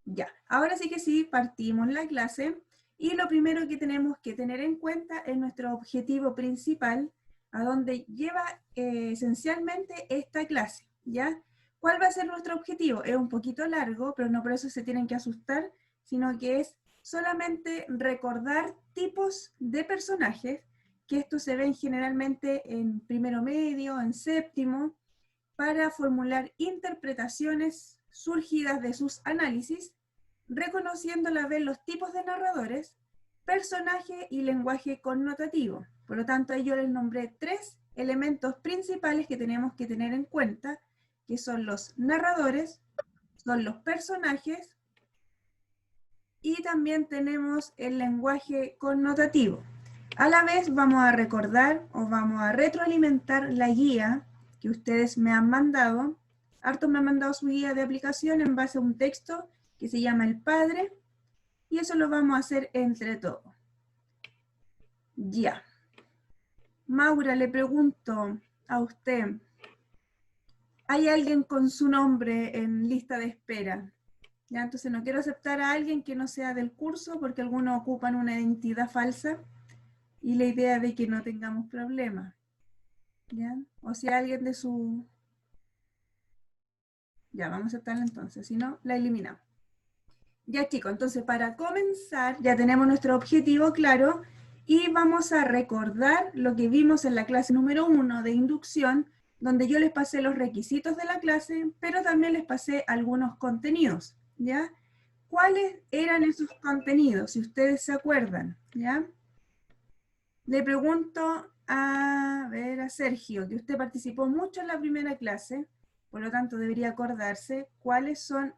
Ya, ahora sí que sí, partimos la clase y lo primero que tenemos que tener en cuenta es nuestro objetivo principal, a donde lleva esencialmente esta clase, ¿ya? ¿Cuál va a ser nuestro objetivo? Es un poquito largo, pero no por eso se tienen que asustar, sino que es solamente recordar tipos de personajes, que estos se ven generalmente en primero medio, en séptimo, para formular interpretaciones surgidas de sus análisis, reconociendo a la vez los tipos de narradores, personaje y lenguaje connotativo. Por lo tanto, yo les nombré 3 elementos principales que tenemos que tener en cuenta, que son los narradores, son los personajes y también tenemos el lenguaje connotativo. A la vez vamos a recordar o vamos a retroalimentar la guía que ustedes me han mandado. Hartos me han mandado su guía de aplicación en base a un texto que se llama El Padre, y eso lo vamos a hacer entre todos. Ya. Maura, le pregunto a usted, ¿hay alguien con su nombre en lista de espera? Ya, entonces no quiero aceptar a alguien que no sea del curso porque algunos ocupan una identidad falsa y la idea de que no tengamos problemas. ¿Ya? O si alguien de su... Ya, vamos a aceptarla entonces, si no, la eliminamos. Ya chicos, entonces para comenzar ya tenemos nuestro objetivo claro y vamos a recordar lo que vimos en la clase número 1 de inducción, donde yo les pasé los requisitos de la clase, pero también les pasé algunos contenidos, ¿ya? ¿Cuáles eran esos contenidos, si ustedes se acuerdan? ¿Ya? Le pregunto a Sergio, que usted participó mucho en la primera clase, por lo tanto debería acordarse cuáles son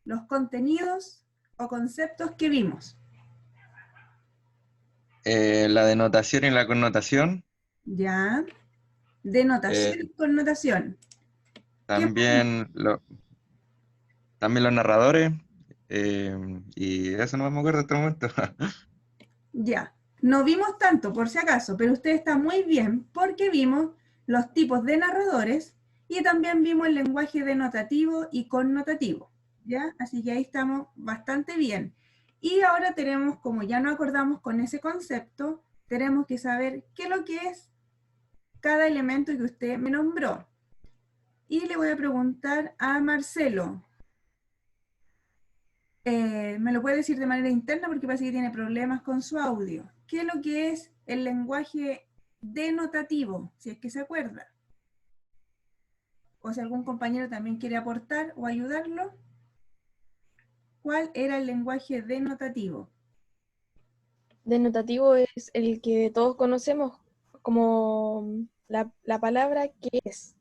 los contenidos o conceptos que vimos. La denotación y la connotación, ¿Ya? Denotación eh, y connotación. ¿Qué más vimos? también, también los narradores, eh, y eso no me acuerdo hasta el momento. Ya. No vimos tanto, por si acaso, pero usted está muy bien porque vimos los tipos de narradores y también vimos el lenguaje denotativo y connotativo. ¿Ya? Así que ahí estamos bastante bien. Y ahora tenemos, como ya nos acordamos con ese concepto, tenemos que saber qué es lo que es cada elemento que usted me nombró. Y le voy a preguntar a Marcelo. Me lo puede decir de manera interna porque parece que tiene problemas con su audio. ¿Qué es lo que es el lenguaje denotativo? Si es que se acuerda. O si algún compañero también quiere aportar o ayudarlo. ¿Cuál era el lenguaje denotativo? Denotativo es el que todos conocemos como la palabra que es.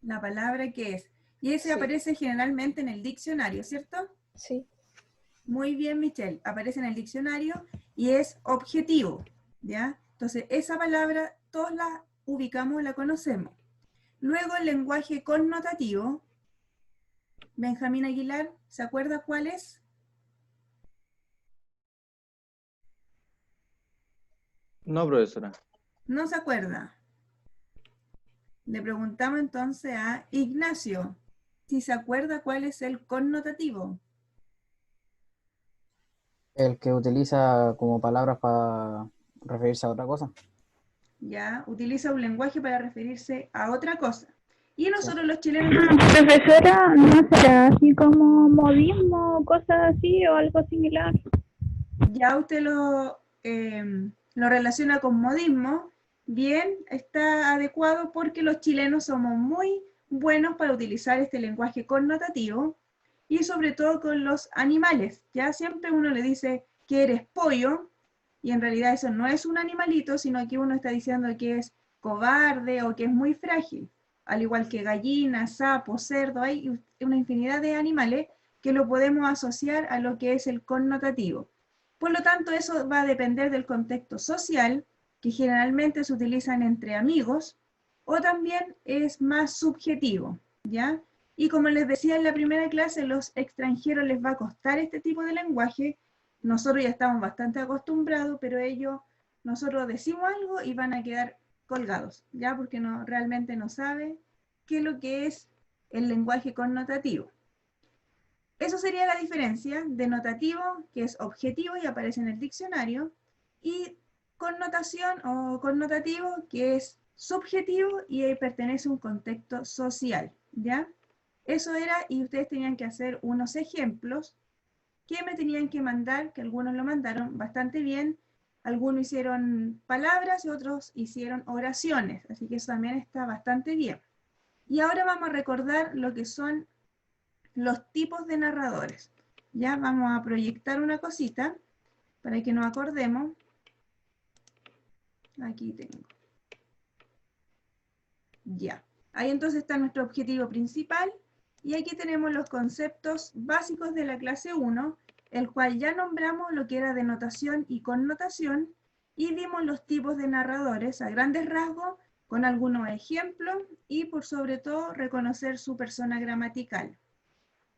La palabra que es. Y ese Sí, aparece generalmente en el diccionario, ¿cierto? sí. Muy bien, Michelle. Aparece en el diccionario y es objetivo, ¿ya? Entonces, esa palabra todos la ubicamos, la conocemos. Luego, el lenguaje connotativo. Benjamín Aguilar, ¿se acuerda cuál es? No, profesora. No se acuerda. Le preguntamos entonces a Ignacio si se acuerda cuál es el connotativo. El que utiliza como palabras para referirse a otra cosa. Ya, utiliza un lenguaje para referirse a otra cosa. Y Sí. nosotros los chilenos nos... Profesora, ¿no será así como modismo, cosas así o algo similar? Ya usted lo relaciona con modismo, bien, está adecuado porque los chilenos somos muy buenos para utilizar este lenguaje connotativo y sobre todo con los animales. Ya siempre uno le dice que eres pollo y en realidad eso no es un animalito, sino que uno está diciendo que es cobarde o que es muy frágil. Al igual que gallina, sapo, cerdo, hay una infinidad de animales que lo podemos asociar a lo que es el connotativo. Por lo tanto, eso va a depender del contexto social, que generalmente se utilizan entre amigos, o también es más subjetivo, ¿ya? Y como les decía en la primera clase, los extranjeros les va a costar este tipo de lenguaje. Nosotros ya estamos bastante acostumbrados, pero ellos, nosotros decimos algo y van a quedar colgados, ¿ya? Porque no, realmente no saben qué es lo que es el lenguaje connotativo. Eso sería la diferencia. Denotativo, que es objetivo y aparece en el diccionario, y connotación o connotativo, que es subjetivo y pertenece a un contexto social, ¿ya? Eso era, y ustedes tenían que hacer unos ejemplos que me tenían que mandar, que algunos lo mandaron bastante bien, algunos hicieron palabras y otros hicieron oraciones, así que eso también está bastante bien. Y ahora vamos a recordar lo que son los tipos de narradores. Ya vamos a proyectar una cosita para que nos acordemos. Aquí tengo. Ya. Ahí entonces está nuestro objetivo principal y aquí tenemos los conceptos básicos de la clase 1, el cual ya nombramos lo que era denotación y connotación y vimos los tipos de narradores a grandes rasgos con algunos ejemplos y por sobre todo reconocer su persona gramatical.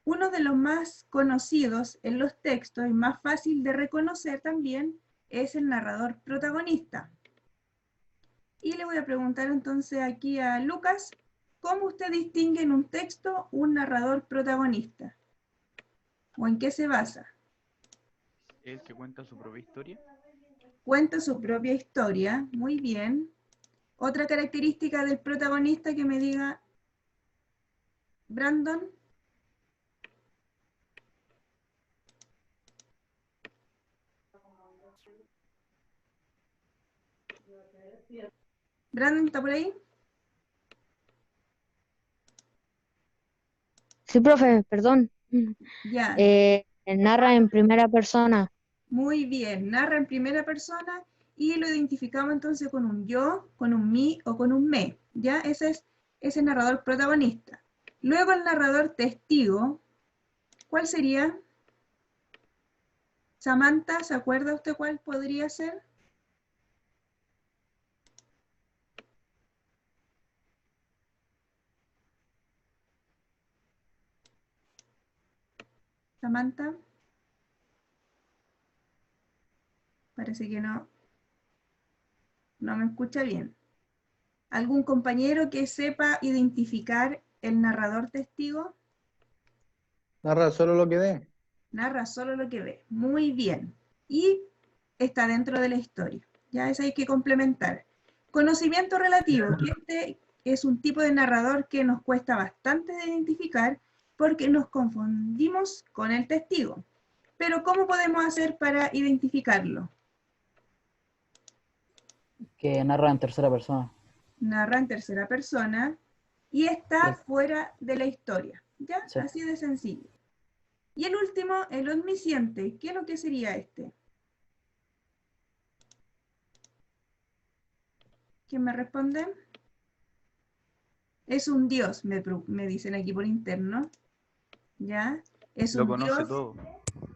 Uno de los más conocidos en los textos y más fácil de reconocer también es el narrador protagonista. Y le voy a preguntar entonces aquí a Lucas, ¿cómo usted distingue en un texto un narrador protagonista? ¿O en qué se basa? ¿El que cuenta su propia historia? Cuenta su propia historia, muy bien. Otra característica del protagonista que me diga, Brandon. Brandon, ¿está por ahí? Sí, profe, perdón. Ya. Narra en primera persona. Muy bien, narra en primera persona y lo identificamos entonces con un yo, con un mí o con un me. ¿Ya? Ese es ese narrador protagonista. Luego el narrador testigo, ¿cuál sería? Samantha, ¿se acuerda usted cuál podría ser? Samantha. Parece que no me escucha bien. ¿Algún compañero que sepa identificar el narrador testigo? Narra solo lo que ve. Narra solo lo que ve. Muy bien. Y está dentro de la historia. Ya eso hay que complementar. Conocimiento relativo, que este es un tipo de narrador que nos cuesta bastante de identificar porque nos confundimos con el testigo. Pero ¿cómo podemos hacer para identificarlo? Que narra en tercera persona. Narra en tercera persona y está Sí. fuera de la historia. ¿Ya? Sí. Así de sencillo. Y el último, el omnisciente. ¿Qué es lo que sería este? ¿Quién me responde? Es un dios, me dicen aquí por interno. ¿Ya? Es Lo un conoce dios, todo.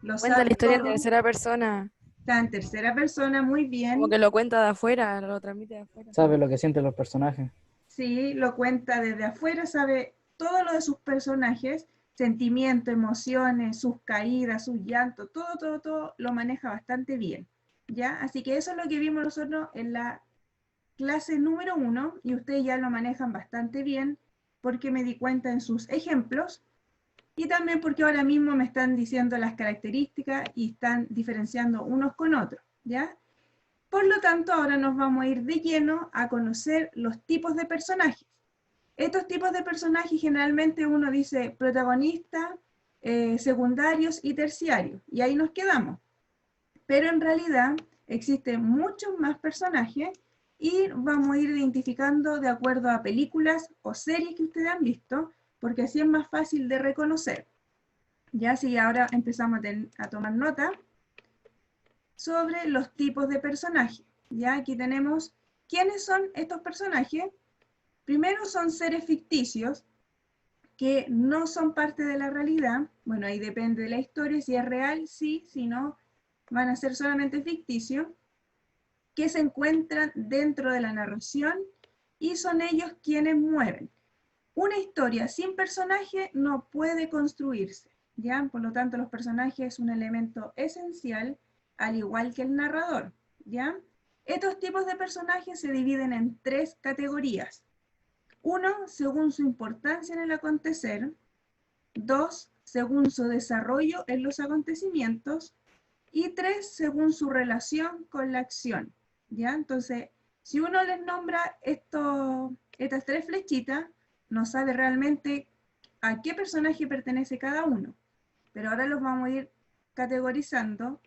lo Cuenta sabe la historia en todo, tercera persona, está en tercera persona, muy bien. como que lo cuenta de afuera, lo transmite de afuera. Sabe lo que sienten los personajes. Sí, lo cuenta desde afuera, sabe todo lo de sus personajes, sentimientos, emociones, sus caídas, sus llantos, todo lo maneja bastante bien. ¿Ya? Así que eso es lo que vimos nosotros en la clase número 1 y ustedes ya lo manejan bastante bien porque me di cuenta en sus ejemplos y también porque ahora mismo me están diciendo las características y están diferenciando unos con otros, ¿ya? Por lo tanto, ahora nos vamos a ir de lleno a conocer los tipos de personajes. Estos tipos de personajes generalmente uno dice protagonista, secundarios y terciarios, y ahí nos quedamos. Pero en realidad existen muchos más personajes y vamos a ir identificando de acuerdo a películas o series que ustedes han visto, porque así es más fácil de reconocer. Ya si ahora empezamos a tomar nota sobre los tipos de personajes. Ya aquí tenemos quiénes son estos personajes. Primero son seres ficticios que no son parte de la realidad. Bueno, ahí depende de la historia, si es real, sí, si no, van a ser solamente ficticios, que se encuentran dentro de la narración y son ellos quienes mueven. Una historia sin personaje no puede construirse, ¿ya? Por lo tanto, los personajes es un elemento esencial, al igual que el narrador, ¿ya? Estos tipos de personajes se dividen en 3 categorías. 1, según su importancia en el acontecer. 2, según su desarrollo en los acontecimientos, y 3, según su relación con la acción, ¿ya? Entonces, si uno les nombra estas 3 flechitas, no sabe realmente a qué personaje pertenece cada uno, pero ahora los vamos a ir categorizando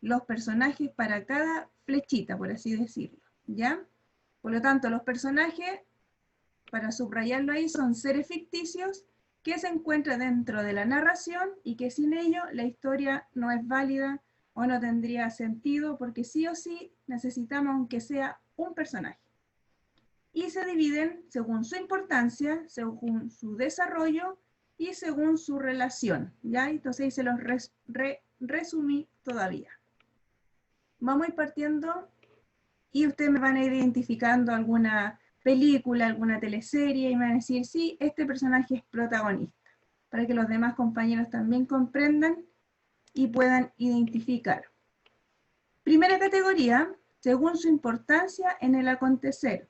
los personajes para cada flechita, por así decirlo, ¿ya? Por lo tanto, los personajes, para subrayarlo ahí, son seres ficticios que se encuentran dentro de la narración y que sin ello la historia no es válida o no tendría sentido, porque sí o sí necesitamos aunque sea un personaje. Y se dividen según su importancia, según su desarrollo y según su relación, ¿ya? Entonces ahí se los resumí todavía. Vamos a ir partiendo y ustedes me van a ir identificando alguna película, alguna teleserie y me van a decir, sí, este personaje es protagonista, para que los demás compañeros también comprendan y puedan identificar. Primera categoría, según su importancia en el acontecer.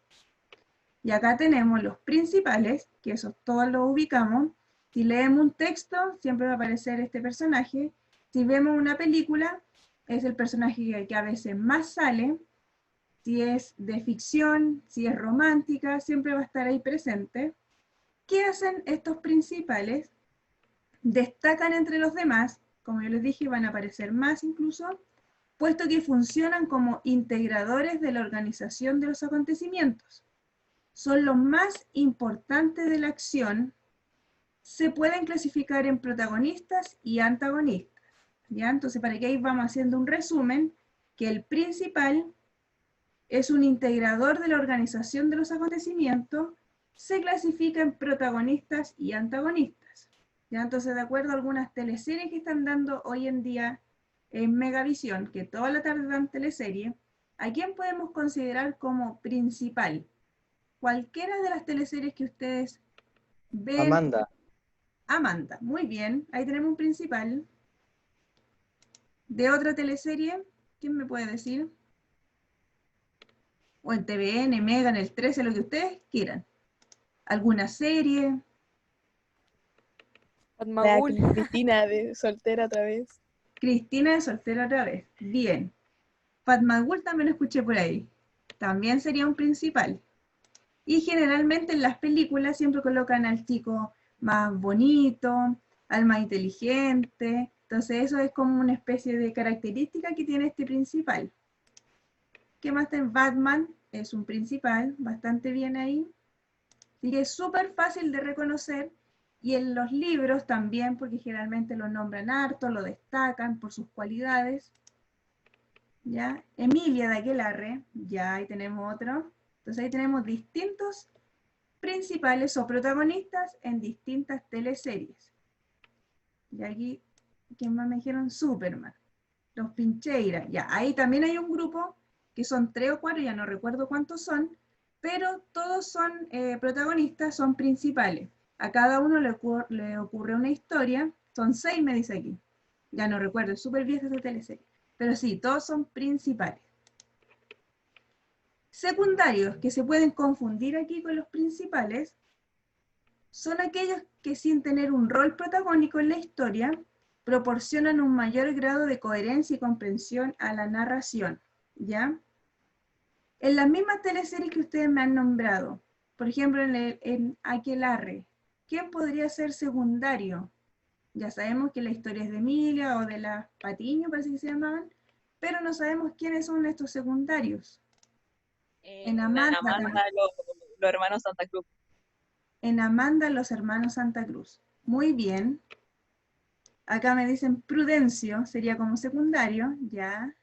Y acá tenemos los principales, que esos todos los ubicamos. Si leemos un texto, siempre va a aparecer este personaje. Si vemos una película, es el personaje que a veces más sale. Si es de ficción, si es romántica, siempre va a estar ahí presente. ¿Qué hacen estos principales? Destacan entre los demás, como yo les dije, van a aparecer más incluso, puesto que funcionan como integradores de la organización de los acontecimientos. Son los más importantes de la acción. Se pueden clasificar en protagonistas y antagonistas, ¿ya? Entonces, para que ahí vamos haciendo un resumen, que el principal es un integrador de la organización de los acontecimientos, se clasifica en protagonistas y antagonistas, ¿ya? Entonces, de acuerdo a algunas teleseries que están dando hoy en día en Megavisión, que toda la tarde dan teleserie, ¿a quién podemos considerar como principal? Cualquiera de las teleseries que ustedes ven. Amanda. Amanda, muy bien, ahí tenemos un principal. De otra teleserie, ¿quién me puede decir? O en TVN, Mega, en el 13, lo que ustedes quieran. ¿Alguna serie? La Cristina de soltera otra vez. Cristina de soltera otra vez. Bien. Fatmagul también lo escuché por ahí. También sería un principal. Y generalmente en las películas siempre colocan al chico más bonito, al más inteligente. Entonces eso es como una especie de característica que tiene este principal. ¿Qué más tiene? Batman es un principal, bastante bien ahí. Así que es súper fácil de reconocer. Y en los libros también, porque generalmente lo nombran harto, lo destacan por sus cualidades. ¿Ya? Emilia de Aquelarre, ya ahí tenemos otro. Entonces ahí tenemos distintos principales o protagonistas en distintas teleseries. Y aquí, ¿quién más me dijeron? Superman. Los Pincheira. Ya, ahí también hay un grupo que son 3 o 4, ya no recuerdo cuántos son, pero todos son protagonistas, son principales. A cada uno le ocurre una historia. Son 6, me dice aquí. Ya no recuerdo, es súper vieja esa teleserie. Pero sí, todos son principales. Secundarios, que se pueden confundir aquí con los principales, son aquellos que sin tener un rol protagónico en la historia, proporcionan un mayor grado de coherencia y comprensión a la narración, ¿ya? En las mismas teleseries que ustedes me han nombrado, por ejemplo en Aquelarre, ¿quién podría ser secundario? Ya sabemos que la historia es de Emilia o de las Patiño, parece que se llamaban, pero no sabemos quiénes son estos secundarios. En Amanda, los hermanos Santa Cruz. En Amanda, los hermanos Santa Cruz. Muy bien. Acá me dicen Prudencio, sería como secundario, ya.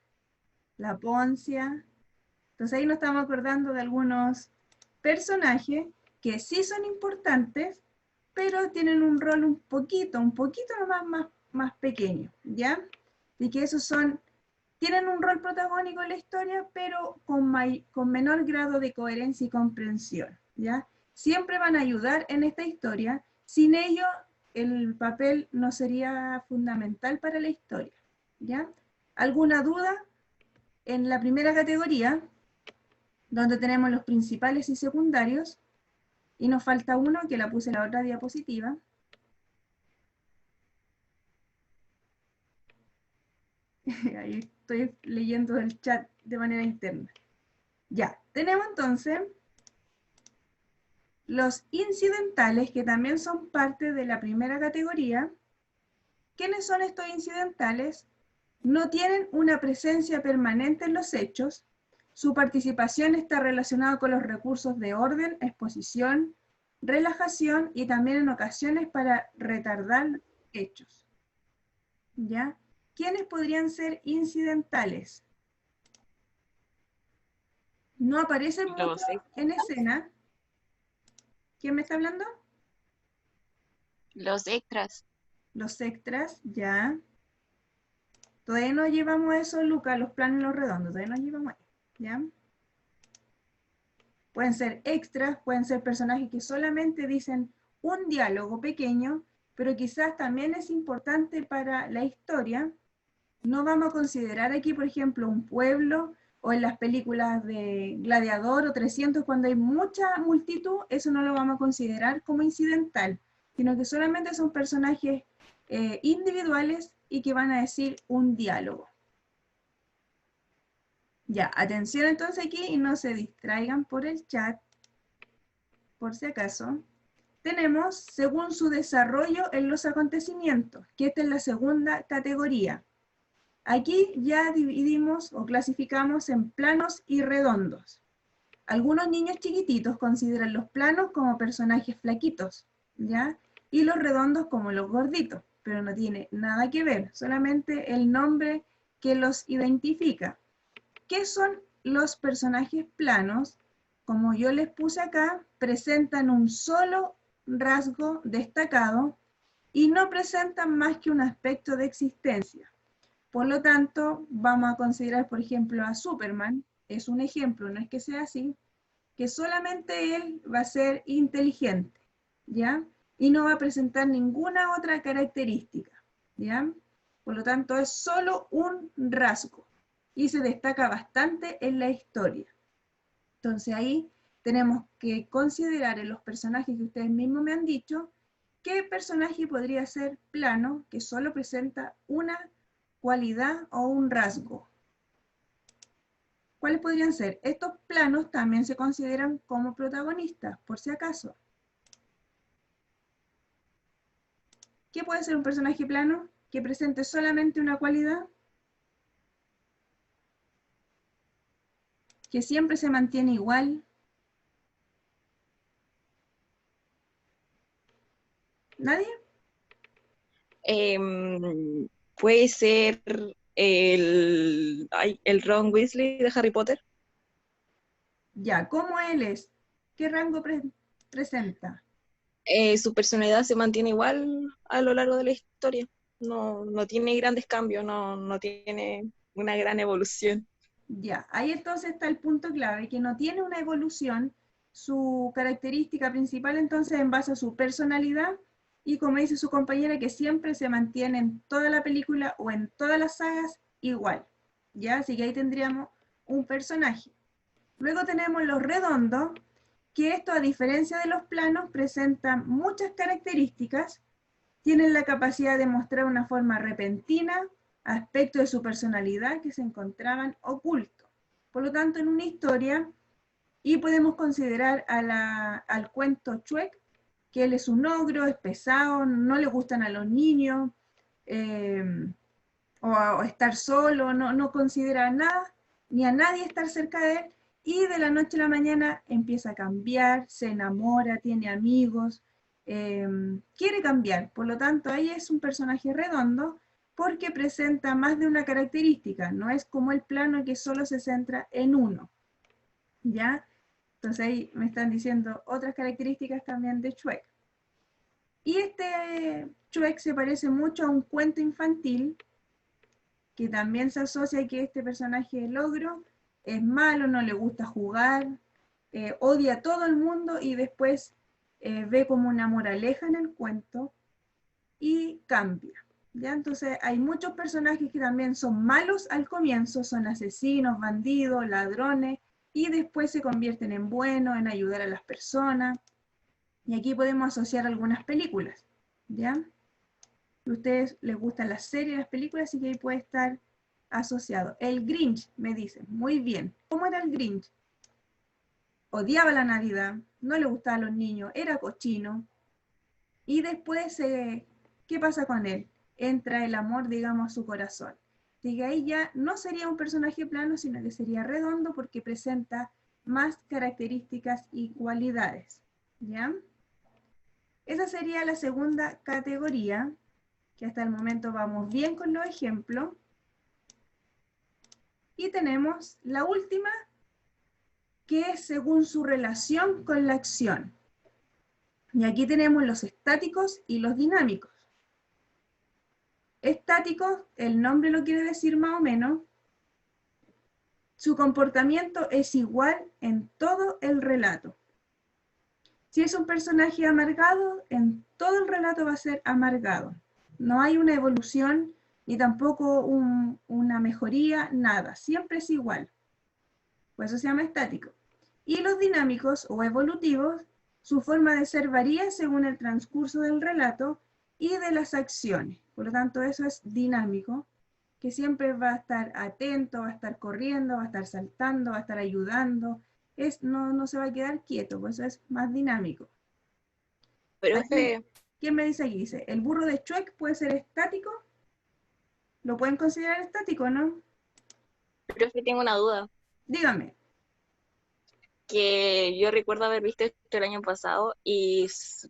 La Poncia. Entonces ahí nos estamos acordando de algunos personajes que sí son importantes, pero tienen un rol un poquito nomás más pequeño, ¿ya? Y que esos tienen un rol protagónico en la historia, pero con menor grado de coherencia y comprensión, ¿ya? Siempre van a ayudar en esta historia, sin ello el papel no sería fundamental para la historia, ¿ya? ¿Alguna duda? En la primera categoría, donde tenemos los principales y secundarios, y nos falta uno que la puse en la otra diapositiva. Ahí estoy leyendo el chat de manera interna. Ya, tenemos entonces los incidentales, que también son parte de la primera categoría. ¿Quiénes son estos incidentales? No tienen una presencia permanente en los hechos. Su participación está relacionada con los recursos de orden, exposición, relajación y también en ocasiones para retardar hechos. ¿Ya? ¿Quiénes podrían ser incidentales? No aparecen mucho Los en escena. ¿Quién me está hablando? Los extras. Los extras, ya. Todavía no llevamos eso, Lucas, los planos y los redondos, todavía no llevamos ahí, ¿ya? Pueden ser extras, pueden ser personajes que solamente dicen un diálogo pequeño, pero quizás también es importante para la historia. No vamos a considerar aquí, por ejemplo, un pueblo, o en las películas de Gladiador o 300, cuando hay mucha multitud, eso no lo vamos a considerar como incidental, sino que solamente son personajes individuales y que van a decir un diálogo. Ya, atención entonces aquí y no se distraigan por el chat, por si acaso. Tenemos según su desarrollo en los acontecimientos, que esta es la segunda categoría. Aquí ya dividimos o clasificamos en planos y redondos. Algunos niños chiquititos consideran los planos como personajes flaquitos, ¿ya? Y los redondos como los gorditos, pero no tiene nada que ver, solamente el nombre que los identifica. ¿Qué son los personajes planos? Como yo les puse acá, presentan un solo rasgo destacado y no presentan más que un aspecto de existencia. Por lo tanto, vamos a considerar, por ejemplo, a Superman, es un ejemplo, no es que sea así, que solamente él va a ser inteligente, ¿ya? Y no va a presentar ninguna otra característica, ¿ya? Por lo tanto, es solo un rasgo y se destaca bastante en la historia. Entonces ahí tenemos que considerar en los personajes que ustedes mismos me han dicho, qué personaje podría ser plano, que solo presenta una cualidad o un rasgo. ¿Cuáles podrían ser? Estos planos también se consideran como protagonistas, por si acaso. ¿Qué puede ser un personaje plano que presente solamente una cualidad? Que siempre se mantiene igual. ¿Nadie? Puede ser el Ron Weasley de Harry Potter. Ya, ¿cómo él es? ¿Qué rango presenta? Su personalidad se mantiene igual a lo largo de la historia. No tiene grandes cambios, no tiene una gran evolución. Ya, ahí entonces está el punto clave, que no tiene una evolución, su característica principal entonces en base a su personalidad, y como dice su compañera, que siempre se mantiene en toda la película o en todas las sagas igual, ¿ya? Así que ahí tendríamos un personaje. Luego tenemos los redondos, que esto, a diferencia de los planos, presentan muchas características, tienen la capacidad de mostrar una forma repentina, aspectos de su personalidad que se encontraban ocultos. Por lo tanto, en una historia, y podemos considerar al cuento Shrek, que él es un ogro, es pesado, no le gustan a los niños, o estar solo, no considera nada, ni a nadie estar cerca de él, y de la noche a la mañana empieza a cambiar, se enamora, tiene amigos, quiere cambiar. Por lo tanto, ahí es un personaje redondo porque presenta más de una característica, no es como el plano que solo se centra en uno, ¿ya? Entonces ahí me están diciendo otras características también de Shrek. Y este Shrek se parece mucho a un cuento infantil, que también se asocia a que este personaje, el ogro, es malo, no le gusta jugar, odia a todo el mundo y después ve como una moraleja en el cuento y cambia. ¿Ya? Entonces hay muchos personajes que también son malos al comienzo, son asesinos, bandidos, ladrones, y después se convierten en buenos, en ayudar a las personas. Y aquí podemos asociar algunas películas, ¿ya? A ustedes les gustan las series, las películas, así que ahí puede estar asociado. El Grinch, me dicen. Muy bien. ¿Cómo era el Grinch? Odiaba la Navidad, no le gustaban los niños, era cochino. Y después, ¿qué pasa con él? Entra el amor, digamos, a su corazón. Así que ahí ya no sería un personaje plano, sino que sería redondo porque presenta más características y cualidades. ¿Ya? Esa sería la segunda categoría, que hasta el momento vamos bien con los ejemplos. Y tenemos la última, que es según su relación con la acción. Y aquí tenemos los estáticos y los dinámicos. Estáticos, el nombre lo quiere decir más o menos. Su comportamiento es igual en todo el relato. Si es un personaje amargado, en todo el relato va a ser amargado. No hay una evolución ni tampoco una mejoría, nada. Siempre es igual. Por eso se llama estático. Y los dinámicos o evolutivos, su forma de ser varía según el transcurso del relato y de las acciones. Por lo tanto, eso es dinámico, que siempre va a estar atento, va a estar corriendo, va a estar saltando, va a estar ayudando. No se va a quedar quieto, pues eso es más dinámico. Pero Aquí, ¿quién me dice aquí? Dice, ¿el burro de Shrek puede ser estático? ¿Lo pueden considerar estático, no? pero es que tengo una duda. Dígame. Que yo recuerdo haber visto esto el año pasado y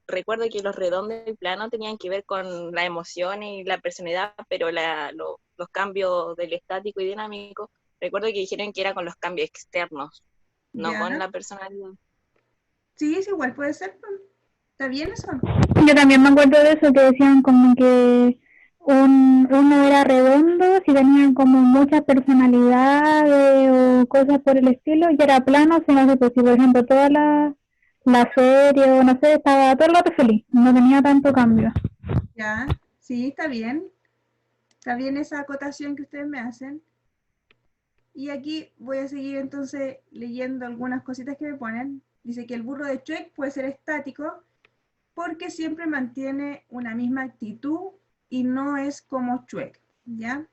recuerdo que los redondos del plano tenían que ver con la emoción y la personalidad, pero los cambios del estático y dinámico, recuerdo que dijeron que era con los cambios externos, no Ya. con la personalidad. Sí, es igual, puede ser. ¿Está bien eso? Yo también me acuerdo de eso, que decían como que uno era redondo si tenían como muchas personalidades o cosas por el estilo, y era plano si no sé, pues, si por ejemplo toda la serie o no sé, estaba todo el rato feliz, no tenía tanto cambio. Ya, sí, está bien. Está bien esa acotación que ustedes me hacen. Y aquí voy a seguir entonces leyendo algunas cositas que me ponen. Dice que el burro de Shrek puede ser estático porque siempre mantiene una misma actitud y no es como Shrek, ¿ya?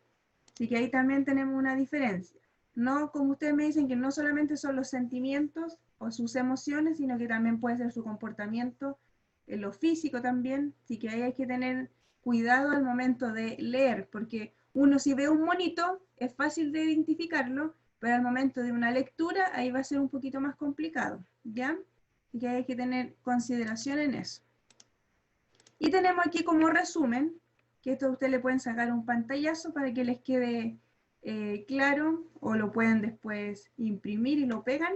Así que ahí también tenemos una diferencia. No, como ustedes me dicen, que no solamente son los sentimientos o sus emociones, sino que también puede ser su comportamiento, lo físico también. Así que ahí hay que tener cuidado al momento de leer, porque uno si ve un monito es fácil de identificarlo, pero al momento de una lectura ahí va a ser un poquito más complicado, ¿ya? Así que hay que tener consideración en eso. Y tenemos aquí como resumen, que esto ustedes le pueden sacar un pantallazo para que les quede claro, o lo pueden después imprimir y lo pegan,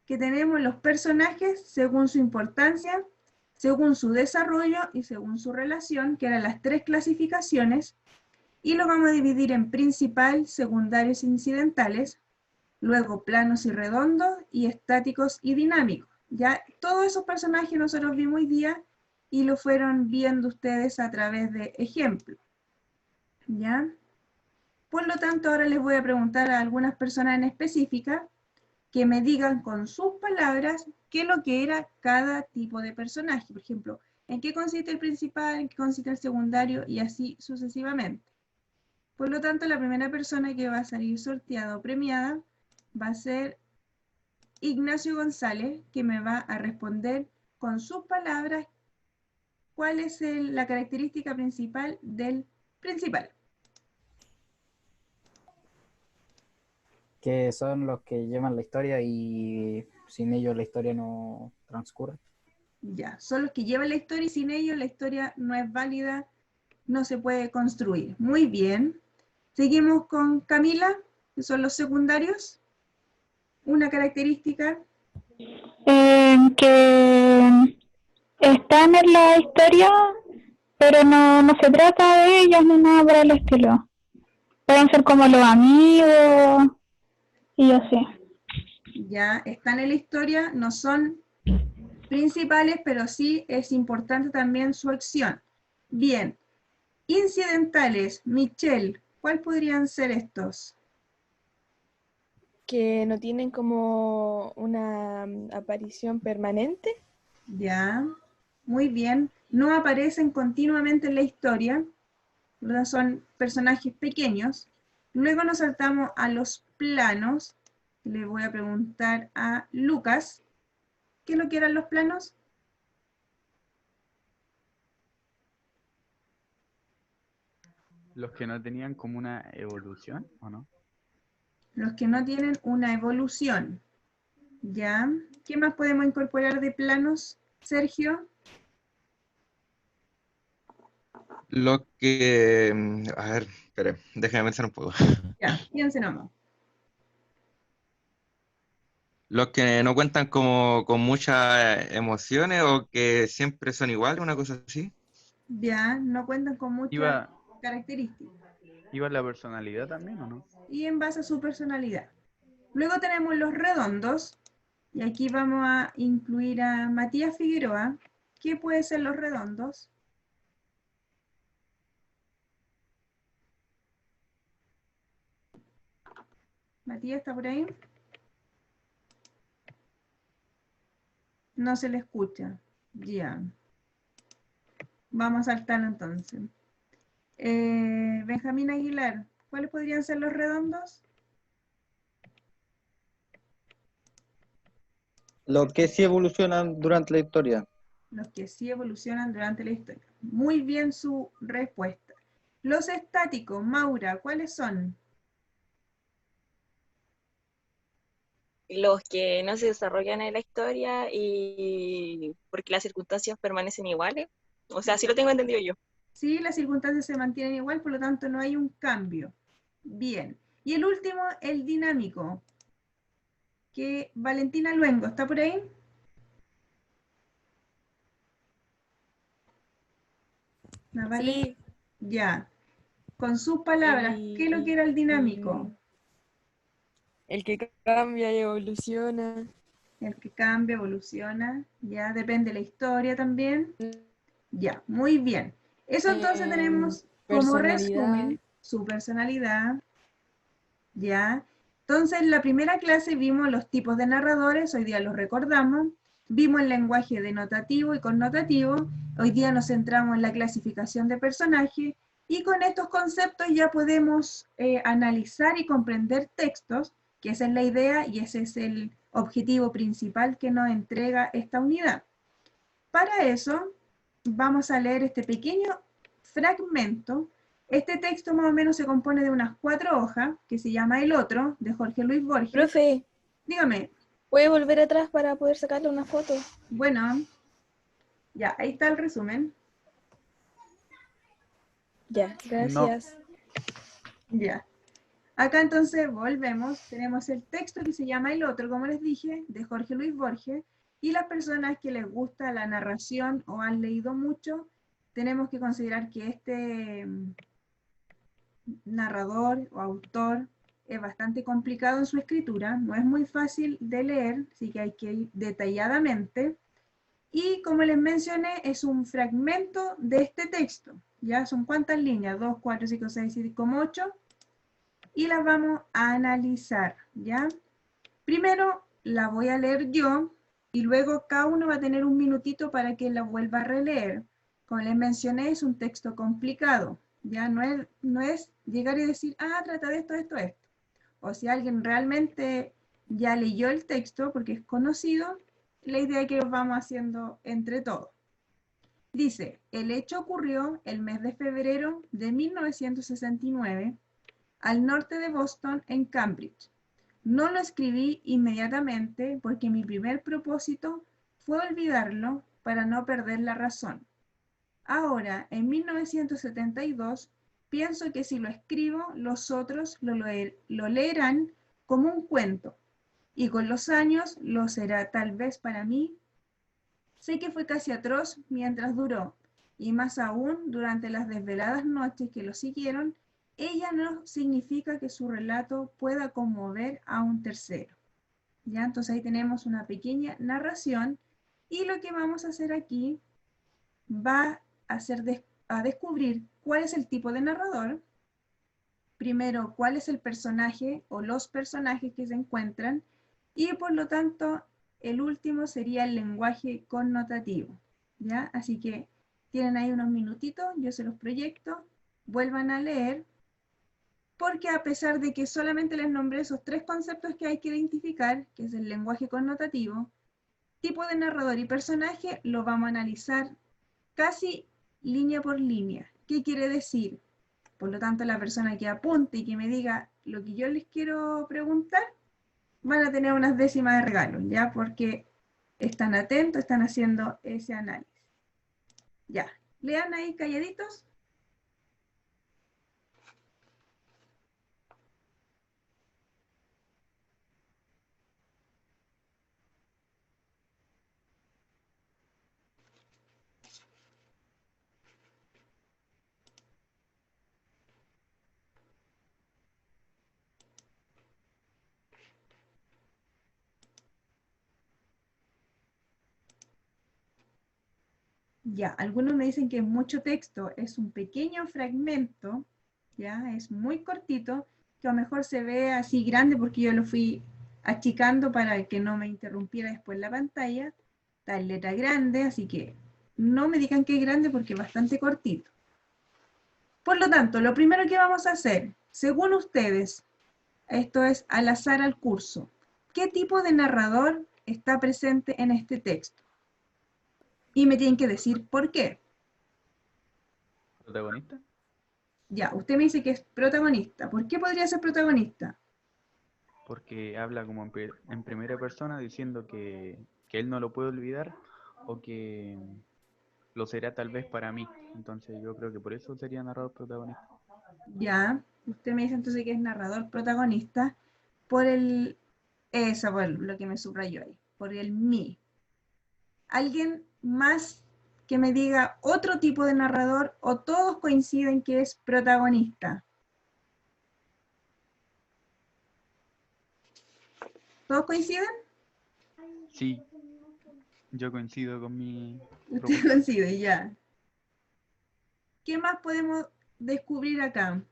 que tenemos los personajes según su importancia, según su desarrollo y según su relación, que eran las 3 clasificaciones, y los vamos a dividir en principal, secundarios e incidentales, luego planos y redondos, y estáticos y dinámicos. Ya todos esos personajes nosotros vimos hoy día, y lo fueron viendo ustedes a través de ejemplos. ¿Ya? Por lo tanto, ahora les voy a preguntar a algunas personas en específica que me digan con sus palabras qué es lo que era cada tipo de personaje. Por ejemplo, en qué consiste el principal, en qué consiste el secundario, y así sucesivamente. Por lo tanto, la primera persona que va a salir sorteada o premiada va a ser Ignacio González, que me va a responder con sus palabras cuál es la característica principal del principal. Que son los que llevan la historia y sin ellos la historia no transcurre. Ya, son los que llevan la historia y sin ellos la historia no es válida, no se puede construir. Muy bien. Seguimos con Camila, que son los secundarios. Una característica. Que están en la historia, pero no se trata de ellos ni nada por el estilo. Pueden ser como los amigos y así. Ya están en la historia, no son principales, pero sí es importante también su acción. Bien. Incidentales, Michelle, ¿cuáles podrían ser estos? Que no tienen como una aparición permanente. Ya, muy bien. No aparecen continuamente en la historia, ¿verdad? Son personajes pequeños. Luego nos saltamos a los planos. Le voy a preguntar a Lucas, ¿qué es lo que eran los planos? Los que no tenían como una evolución, ¿o no? Los que no tienen una evolución. ¿Ya? ¿Qué más podemos incorporar de planos, Sergio? Lo que... A ver, espere, déjame pensar un poco. Ya, piensen nomás. Los que no cuentan como con muchas emociones o que siempre son iguales, una cosa así. Ya, no cuentan con muchas ¿Iba, características. iba la personalidad también, o no? Y en base a su personalidad. Luego tenemos los redondos. Y aquí vamos a incluir a Matías Figueroa. ¿Qué puede ser los redondos? Matías, ¿está por ahí? No se le escucha. Ya. Vamos a saltarlo entonces. Benjamín Aguilar, ¿cuáles podrían ser los redondos? Los que sí evolucionan durante la historia. Los que sí evolucionan durante la historia. Muy bien su respuesta. Los estáticos, Maura, ¿cuáles son? Los que no se desarrollan en la historia y porque las circunstancias permanecen iguales. O sea, así lo tengo entendido yo. Sí, las circunstancias se mantienen igual, por lo tanto no hay un cambio. Bien. Y el último, el dinámico. Que Valentina Luengo, ¿está por ahí? ¿La Vale? Sí, Ya. Con sus palabras, ¿qué es lo que era el dinámico? el que cambia y evoluciona. El que cambia, evoluciona, ya depende de la historia también. Ya, muy bien. Eso entonces tenemos como Personalidad. resumen su personalidad. Ya. Entonces, en la primera clase vimos los tipos de narradores, hoy día los recordamos. Vimos el lenguaje denotativo y connotativo. Hoy día nos centramos en la clasificación de personajes. Y con estos conceptos ya podemos analizar y comprender textos, que esa es la idea y ese es el objetivo principal que nos entrega esta unidad. Para eso, vamos a leer este pequeño fragmento. Este texto más o menos se compone de unas 4 hojas, que se llama El Otro, de Jorge Luis Borges. Profe, Dígame, ¿puede volver atrás para poder sacarle una foto? bueno, ya, ahí está el resumen. Ya, gracias. Ya. Acá entonces volvemos, tenemos el texto que se llama El Otro, como les dije, de Jorge Luis Borges, y las personas que les gusta la narración o han leído mucho, tenemos que considerar que este narrador o autor es bastante complicado en su escritura, no es muy fácil de leer, así que hay que ir detalladamente. Y como les mencioné, es un fragmento de este texto. ¿Ya? Son cuántas líneas, 2, 4, 5, 6, 7, como 8. Y las vamos a analizar, ¿ya? Primero la voy a leer yo y luego cada uno va a tener un minutito para que la vuelva a releer. Como les mencioné, es un texto complicado, ¿ya? No es llegar y decir, ah, trata de esto, esto, esto. O si alguien realmente ya leyó el texto porque es conocido, la idea es que lo vamos haciendo entre todos. Dice, el hecho ocurrió el mes de febrero de 1969 al norte de Boston, en Cambridge. No lo escribí inmediatamente porque mi primer propósito fue olvidarlo para no perder la razón. Ahora, en 1972, pienso que si lo escribo, los otros lo leerán como un cuento, y con los años lo será tal vez para mí. Sé que fue casi atroz mientras duró, y más aún durante las desveladas noches que lo siguieron. Ella no significa que su relato pueda conmover a un tercero. ¿Ya? Entonces ahí tenemos una pequeña narración y lo que vamos a hacer aquí va a descubrir cuál es el tipo de narrador. Primero, cuál es el personaje o los personajes que se encuentran y por lo tanto el último sería el lenguaje connotativo. ¿Ya? Así que tienen ahí unos minutitos, yo se los proyecto, vuelvan a leer. porque a pesar de que solamente les nombré esos 3 conceptos que hay que identificar, que es el lenguaje connotativo, tipo de narrador y personaje, lo vamos a analizar casi línea por línea. ¿Qué quiere decir? Por lo tanto, la persona que apunte y que me diga lo que yo les quiero preguntar, van a tener unas décimas de regalo, ¿ya? Porque están atentos, están haciendo ese análisis. Ya, lean ahí calladitos. Ya, algunos me dicen que es mucho texto, es un pequeño fragmento, ya, es muy cortito, que a lo mejor se ve así grande porque yo lo fui achicando para que no me interrumpiera después la pantalla. Está en letra grande, así que no me digan que es grande porque es bastante cortito. Por lo tanto, lo primero que vamos a hacer, según ustedes, esto es al azar al curso, ¿qué tipo de narrador está presente en este texto? Y me tienen que decir por qué. ¿Protagonista? Ya, usted me dice que es protagonista. ¿Por qué podría ser protagonista? Porque habla como en primera persona diciendo que él no lo puede olvidar o que lo será tal vez para mí. Entonces yo creo que por eso sería narrador protagonista. Ya, usted me dice entonces que es narrador protagonista por por lo que me subrayó ahí, por el mí. ¿Alguien más que me diga otro tipo de narrador o todos coinciden que es protagonista? ¿Todos coinciden? Sí, yo coincido con mi Usted propuesta. coincide, ya. ¿Qué más podemos descubrir acá?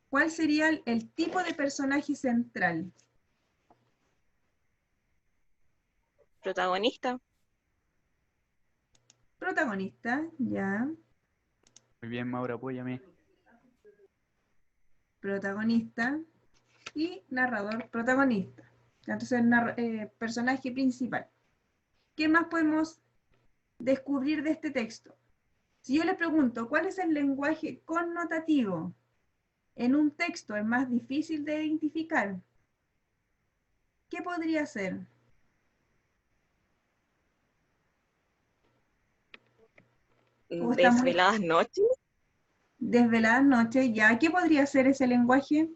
¿Cuál sería el tipo de personaje central? Protagonista. Protagonista, ya. Muy bien, Maura, apóyame. Protagonista y narrador protagonista. Entonces, personaje principal. ¿Qué más podemos descubrir de este texto? Si yo le pregunto, ¿cuál es el lenguaje connotativo? En un texto es más difícil de identificar. ¿Qué podría ser? ¿O está muy Desveladas noches. desveladas noches? ¿Ya? ¿Qué podría ser ese lenguaje?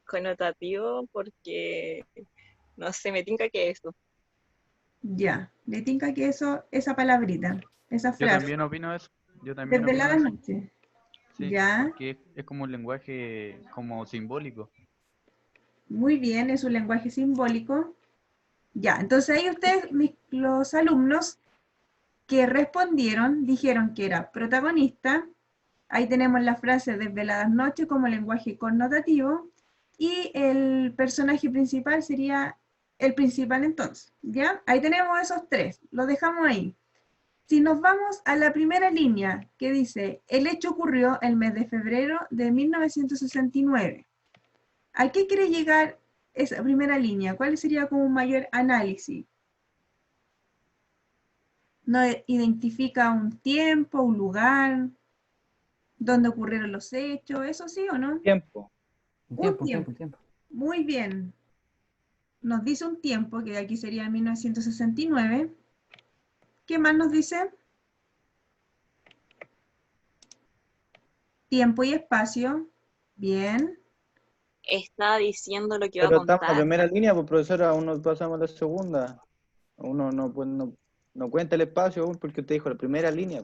Connotativo porque no sé, me tinca que eso. Ya, le tinca que esa palabrita, esa Yo frase. también opino eso. Yo también opino Desveladas eso. noches. Sí, Ya, porque es como un lenguaje como simbólico. muy bien, es un lenguaje simbólico. Ya, entonces ahí ustedes, los alumnos que respondieron, dijeron que era protagonista. Ahí tenemos la frase desveladas noches como lenguaje connotativo. Y el personaje principal sería el principal entonces, ¿ya? Ahí tenemos esos 3, los dejamos ahí. Si nos vamos a la primera línea, que dice, el hecho ocurrió el mes de febrero de 1969. ¿A qué quiere llegar esa primera línea? ¿Cuál sería como un mayor análisis? ¿No identifica un tiempo, un lugar, dónde ocurrieron los hechos? ¿Eso sí o no? Tiempo. Un tiempo. Muy bien. Nos dice un tiempo, que aquí sería 1969. ¿Qué más nos dice? Tiempo y espacio. Bien. Está diciendo lo que va a Pero estamos en la contar. primera línea, pues profesora, aún no pasamos a la segunda. Uno no cuenta el espacio aún porque usted dijo la primera línea.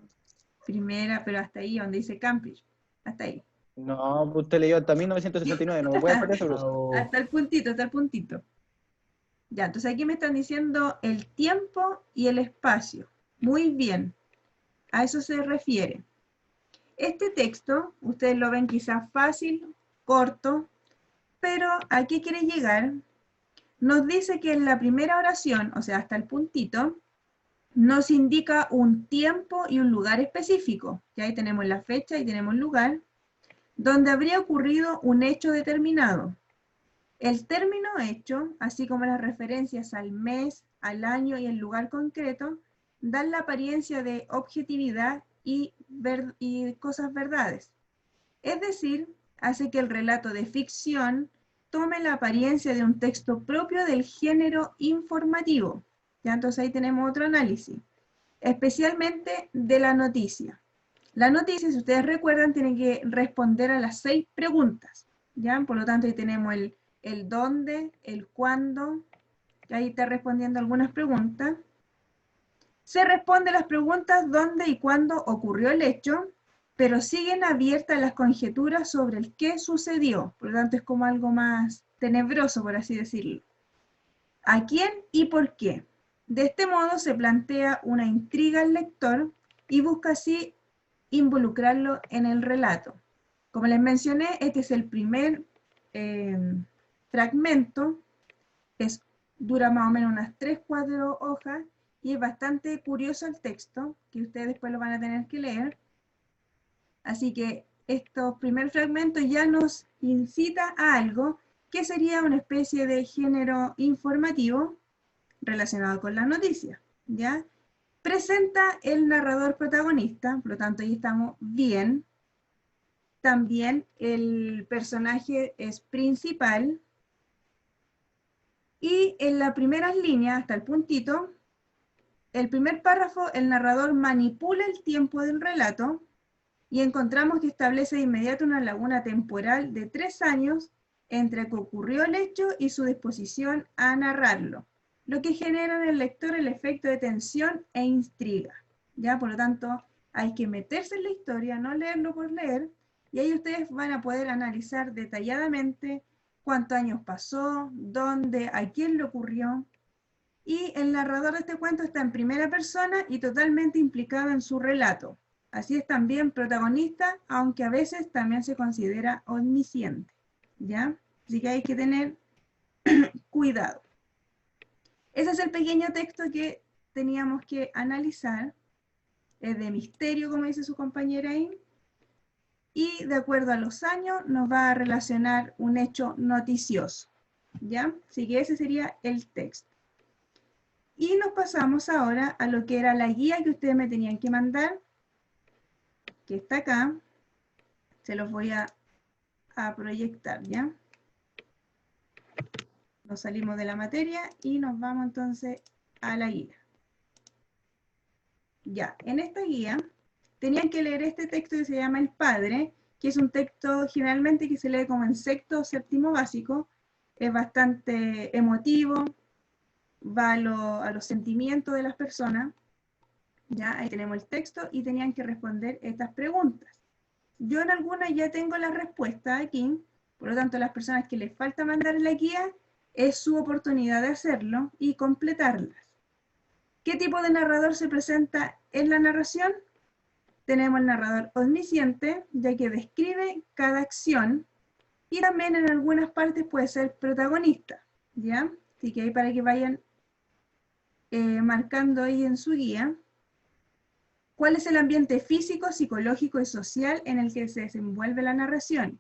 Primera, pero hasta ahí, donde dice Cambridge. Hasta ahí. No, pues usted leyó hasta 1969, no me puede hacer eso, profesor. Hasta el puntito, hasta el puntito. Ya, entonces aquí me están diciendo el tiempo y el espacio. Muy bien. A eso se refiere. Este texto, ustedes lo ven quizás fácil, corto, pero ¿a qué quiere llegar? Nos dice que en la primera oración, o sea, hasta el puntito, nos indica un tiempo y un lugar específico. Ya ahí tenemos la fecha y tenemos el lugar. donde habría ocurrido un hecho determinado. El término hecho, así como las referencias al mes, al año y el lugar concreto, dan la apariencia de objetividad y cosas verdades. Es decir, hace que el relato de ficción tome la apariencia de un texto propio del género informativo. Ya, entonces ahí tenemos otro análisis, especialmente de la noticia. La noticia, si ustedes recuerdan, tiene que responder a las 6 preguntas, ¿ya? Por lo tanto, ahí tenemos el dónde, el cuándo, que ahí está respondiendo algunas preguntas. Se responden las preguntas dónde y cuándo ocurrió el hecho, pero siguen abiertas las conjeturas sobre el qué sucedió. Por lo tanto, es como algo más tenebroso, por así decirlo. ¿A quién y por qué? De este modo se plantea una intriga al lector y busca así involucrarlo en el relato. Como les mencioné, este es el primer fragmento, dura más o menos unas 3-4 hojas y es bastante curioso el texto, que ustedes después lo van a tener que leer. Así que estos primer fragmentos ya nos incita a algo que sería una especie de género informativo relacionado con la noticia, ¿ya? Presenta el narrador protagonista, por lo tanto ahí estamos bien. También el personaje es principal. Y en las primeras líneas, hasta el puntito, el primer párrafo, el narrador manipula el tiempo del relato y encontramos que establece de inmediato una laguna temporal de 3 años entre que ocurrió el hecho y su disposición a narrarlo, lo que genera en el lector el efecto de tensión e intriga. ¿Ya? Por lo tanto, hay que meterse en la historia, no leerlo por leer, y ahí ustedes van a poder analizar detalladamente cuántos años pasó, dónde, a quién le ocurrió, y el narrador de este cuento está en primera persona y totalmente implicado en su relato. Así es también protagonista, aunque a veces también se considera omnisciente, ¿ya? Así que hay que tener cuidado. Ese es el pequeño texto que teníamos que analizar. Es de misterio, como dice su compañera ahí. Y de acuerdo a los años nos va a relacionar un hecho noticioso, ¿ya? Así que ese sería el texto. Y nos pasamos ahora a lo que era la guía que ustedes me tenían que mandar, que está acá. Se los voy a proyectar, ¿ya? Nos salimos de la materia y nos vamos entonces a la guía. Ya, en esta guía tenían que leer este texto que se llama El Padre, que es un texto generalmente que se lee como en sexto o séptimo básico. Es bastante emotivo, va a los sentimientos de las personas. Ya, ahí tenemos el texto y tenían que responder estas preguntas. Yo en algunas ya tengo la respuesta aquí, por lo tanto las personas que les falta mandar la guía, es su oportunidad de hacerlo y completarlas. ¿Qué tipo de narrador se presenta en la narración? Tenemos el narrador omnisciente, ya que describe cada acción, y también en algunas partes puede ser protagonista, ¿ya? Así que ahí para que vayan marcando ahí en su guía. ¿Cuál es el ambiente físico, psicológico y social en el que se desenvuelve la narración?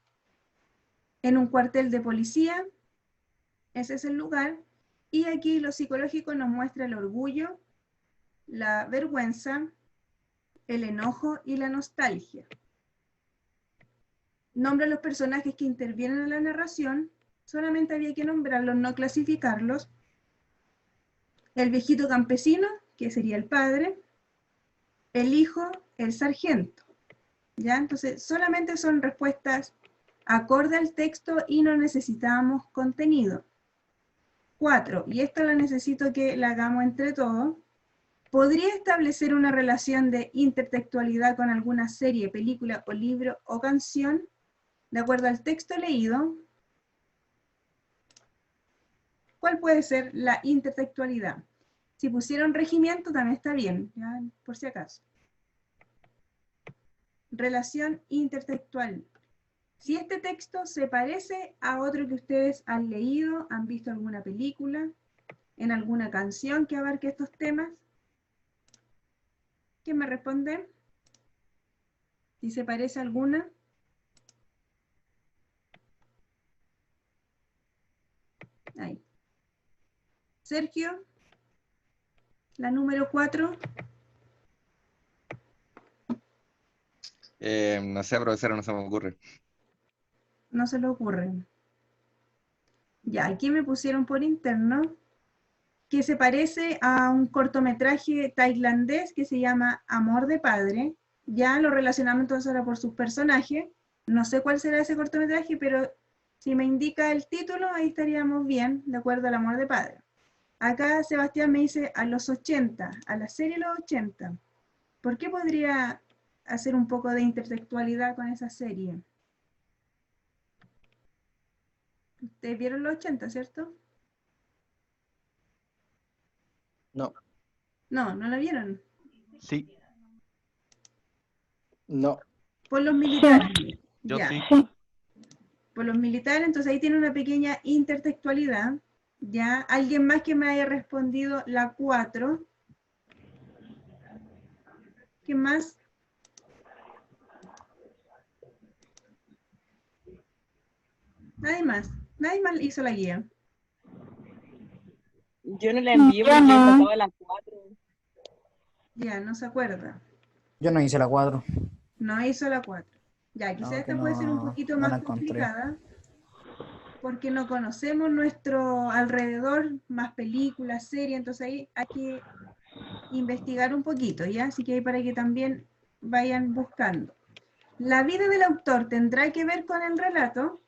En un cuartel de policía, ese es el lugar, y aquí lo psicológico nos muestra el orgullo, la vergüenza, el enojo y la nostalgia. Nombra los personajes que intervienen en la narración, solamente había que nombrarlos, no clasificarlos. El viejito campesino, que sería el padre, el hijo, el sargento. ¿Ya? Entonces, solamente son respuestas acorde al texto y no necesitamos contenido. 4, y esta la necesito que la hagamos entre todos. ¿Podría establecer una relación de intertextualidad con alguna serie, película o libro o canción de acuerdo al texto leído? ¿Cuál puede ser la intertextualidad? Si pusieron regimiento también está bien, ¿ya? Por si acaso. Relación intertextual. Si este texto se parece a otro que ustedes han leído, han visto alguna película, en alguna canción que abarque estos temas, ¿quién me responde? Si se parece a alguna. Ahí. Sergio, la número 4. No sé, profesora, no se me ocurre. No se le ocurre. Ya, aquí me pusieron por interno que se parece a un cortometraje tailandés que se llama Amor de Padre. Ya lo relacionamos entonces ahora por sus personajes. No sé cuál será ese cortometraje, pero si me indica el título, ahí estaríamos bien, de acuerdo al Amor de Padre. Acá Sebastián me dice a los 80, a la serie los 80. ¿Por qué podría hacer un poco de intertextualidad con esa serie? Ustedes vieron los 80, ¿cierto? No, No, no la vieron. Sí, no. Por los militares. yo Ya. sí. Sí. Por los militares, entonces ahí tiene una pequeña intertextualidad. Ya. Alguien más que me haya respondido la 4. ¿Qué más? Nadie más. Nadie más hizo la guía. Yo no la envié Yo porque me no. faltaba las 4. Ya, no se acuerda. Yo no hice la 4. No hizo la 4. Ya, quizás No, esta que puede ser un no, poquito no la más encontré. complicada porque no conocemos nuestro alrededor, más películas, series, entonces ahí hay que investigar un poquito, ¿ya? Así que ahí para que también vayan buscando. La vida del autor tendrá que ver con el relato.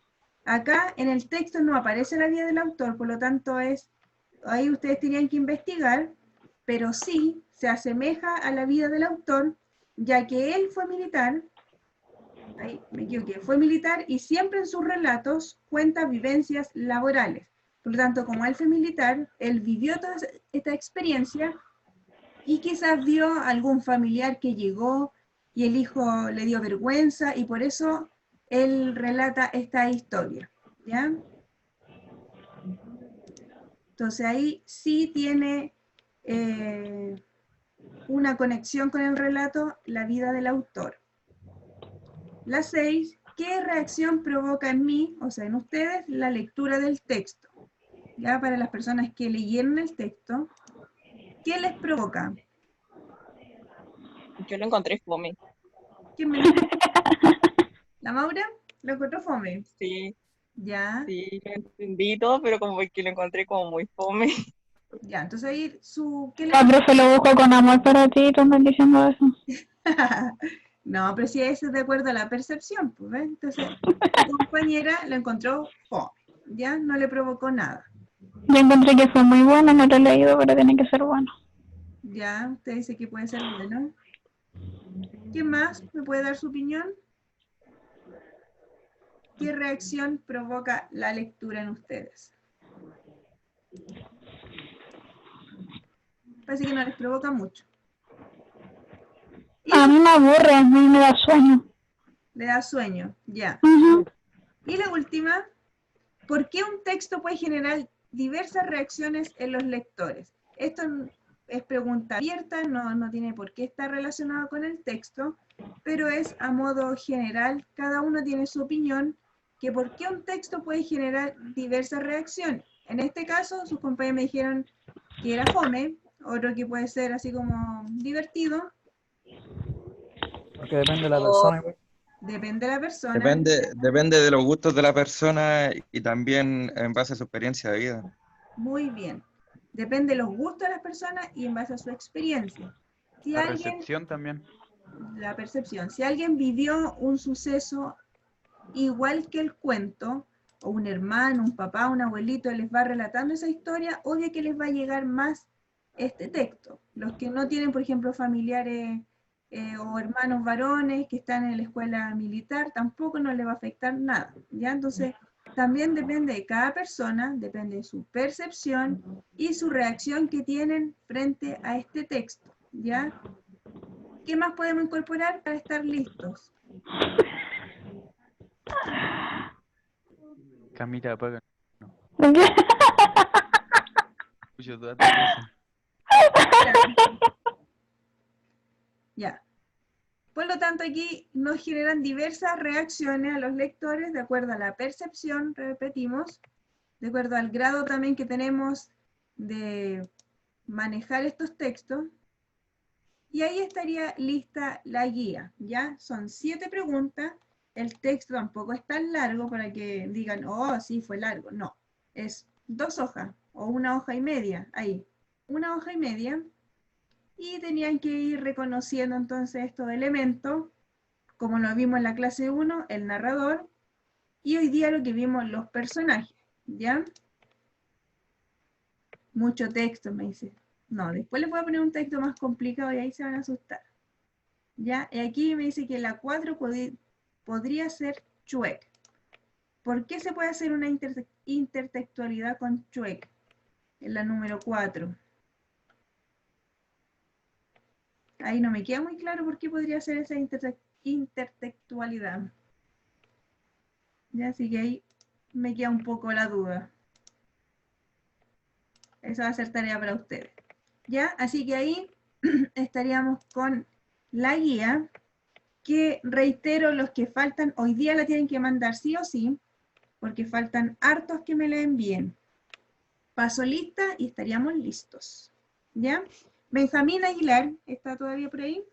Acá en el texto no aparece la vida del autor, por lo tanto ahí ustedes tenían que investigar, pero sí se asemeja a la vida del autor, ya que él fue militar, ahí me equivoqué, fue militar y siempre en sus relatos cuenta vivencias laborales. Por lo tanto, como él fue militar, él vivió toda esta experiencia y quizás vio algún familiar que llegó y el hijo le dio vergüenza y por eso él relata esta historia, ¿ya? Entonces ahí sí tiene una conexión con el relato la vida del autor. La 6, ¿qué reacción provoca en mí, o sea, en ustedes, la lectura del texto? Ya para las personas que leyeron el texto, ¿qué les provoca? Yo lo encontré fome. ¿Quién me dice? ¿La Maura? ¿Lo encontró fome? Sí, Ya, sí, lo entendí todo, pero como que lo encontré como muy fome. ya, entonces ahí ¿qué le La profe lo busco con amor para ti, tú me diciendo eso. No, pero si eso es de acuerdo a la percepción, pues, ¿ves? Entonces, tu compañera lo encontró fome, ¿ya? No le provocó nada. Yo encontré que fue muy bueno, no lo he leído, pero tiene que ser bueno. Ya, usted dice que puede ser bueno. ¿Quién más me puede dar su opinión? ¿Qué reacción provoca la lectura en ustedes? Parece que no les provoca mucho. Y A mí me aburre, a mí me da sueño. le da sueño, ya. Ujú. Y la última, ¿por qué un texto puede generar diversas reacciones en los lectores? Esto es pregunta abierta, no tiene por qué estar relacionado con el texto, pero es a modo general, cada uno tiene su opinión, que por qué un texto puede generar diversas reacciones. En este caso, sus compañeros me dijeron que era fome, otro que puede ser así como divertido, Porque depende de la O persona. Igual. depende de la persona. Depende de los gustos de la persona y también en base a su experiencia de vida. Muy bien. Depende de los gustos de las personas y en base a su experiencia. Si La alguien, recepción también. la percepción, si alguien vivió un suceso igual que el cuento, o un hermano, un papá, un abuelito les va relatando esa historia, obvio que les va a llegar más este texto. Los que no tienen, por ejemplo, familiares o hermanos varones que están en la escuela militar, tampoco no les va a afectar nada, ¿ya? Entonces, también depende de cada persona, depende de su percepción y su reacción que tienen frente a este texto, ¿ya? ¿Qué más podemos incorporar para estar listos? Camila, apaga. ¿Por qué? Escucho toda tu clase. Ya. Por lo tanto, aquí nos generan diversas reacciones a los lectores de acuerdo a la percepción, repetimos, de acuerdo al grado también que tenemos de manejar estos textos. Y ahí estaría lista la guía, ¿ya? Son 7 preguntas. El texto tampoco es tan largo para que digan, oh, sí, fue largo. No, es 2 hojas o 1 hoja y media, ahí. 1 hoja y media. Y tenían que ir reconociendo entonces estos elementos, como lo vimos en la clase 1, el narrador, y hoy día lo que vimos, los personajes, ¿ya? Mucho texto, me dice. No, después les voy a poner un texto más complicado y ahí se van a asustar. ¿Ya? Y aquí me dice que la 4 podría ser Chuec. ¿Por qué se puede hacer una intertextualidad con Chuec? En la número 4. Ahí no me queda muy claro por qué podría ser esa intertextualidad. Ya, así que ahí me queda un poco la duda. Esa va a ser tarea para ustedes. ¿Ya? Así que ahí estaríamos con la guía, que reitero, los que faltan, hoy día la tienen que mandar sí o sí, porque faltan hartos que me la envíen. Paso lista y estaríamos listos. ¿Ya? Benjamín Aguilar, ¿está todavía por ahí?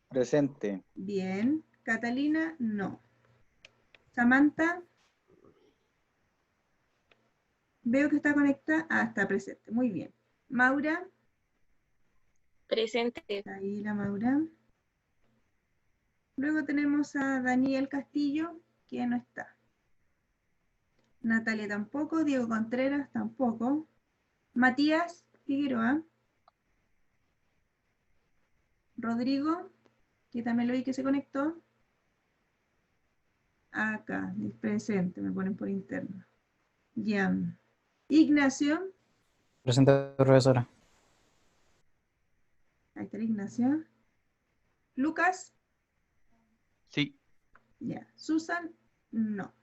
Presente. Bien. Catalina, no. Samantha. Veo que está conectada. Ah, está presente. Muy bien. Maura. Presente. Ahí la Maura. Luego tenemos a Daniel Castillo, que no está. Natalia tampoco. Diego Contreras tampoco. Matías Figueroa. Rodrigo, que también lo vi que se conectó. Acá, presente, me ponen por interno. Ya. Ignacio. Presente, profesora. Ahí está Ignacio. Lucas. Sí. Ya. Susan, no.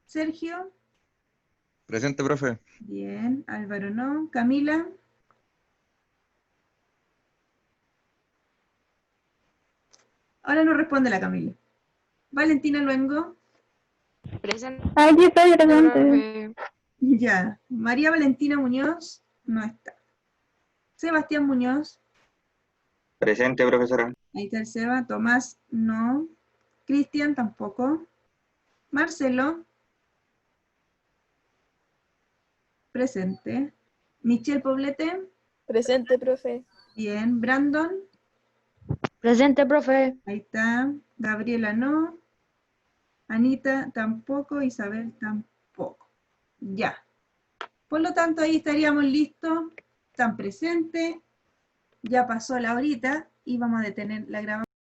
Sergio. Presente, profe. Bien. Álvaro, no. Camila. Ahora no responde la Camila. Valentina Luengo. Presente. Aquí estoy presente. Profe. Ya. María Valentina Muñoz, no está. Sebastián Muñoz. Presente, profesora. Ahí está el Seba. Tomás, no. Cristian, tampoco. Marcelo. Presente. Michelle Poblete. Presente, profe. Bien. Brandon. Presente, profe. Ahí está. Gabriela, no. Anita, tampoco. Isabel, tampoco. Ya. Por lo tanto, ahí estaríamos listos. Están presentes. Ya pasó la horita y vamos a detener la grabación.